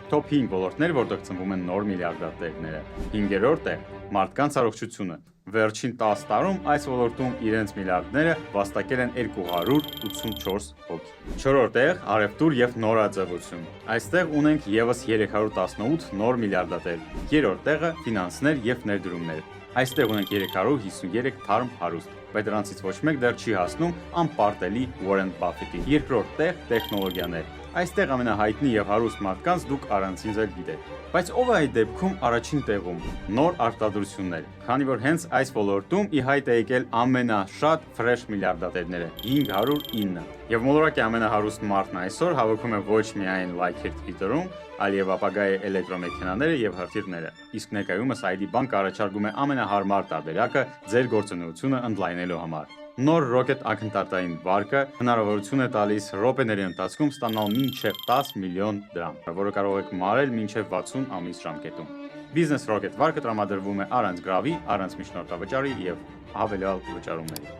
Top 5 ոլորտներ, որտեղ ծնվում են նոր միլիարդատերները։ 5-րդ է մարդկանց առողջությունը։ Վերջին 10 տարում այս ոլորտում իրենց միլիարդները վաստակել են 284 հոգի։ 4-րդ տեղ առևտուր եւ նորաձևություն։ Այստեղ ունենք եւս 318 նոր միլիարդատեր։ 3-րդ տեղը ֆինանսներ եւ ներդրումներ։ Այստեղ ունենք 353 թարմ հարուստ, բայց դրանցից ոչ մեկ դեռ չի հասնում անպարտելի Warren Buffett-ի։ 2-րդ տեղ տեխնոլոգիաներ։ Այստեղ ամենահայտնի եւ հարուստ մարդկանց դուք առանցին ձեր գիտեք։ Բայց ով է այդ դեպքում առաջին տեղում։ Նոր արտադրություններ, քանի որ հենց այս ոլորտում ի հայտ է եկել ամենաշատ ֆրեշ միլիարդատերները 509։ Եվ մոլորակի ամենահարուստ մարդն այսօր հավաքում է ոչ միայն լայքեր Twitter-ում, այլև ապագայի էլեկտրոմեքենաները եւ հրթիռները։ Իսկ ներկայումս ID Bank առաջարկում է ամենահարմար տարբերակը ձեր գործունեությունը ընդլայնելու համար։ Նոր Rocket ակնթարթային վարկը հնարավորություն է տալիս րոպեների ընթացքում ստանալ մինչև 10 միլիոն դրամ, որը կարող եք մարել մինչև 60 ամիս ժամկետում։ Business Rocket վարկը տրամադրվում է առանց գրավի, առանց միջնորդավճարի եւ հավելյալ վճարումների։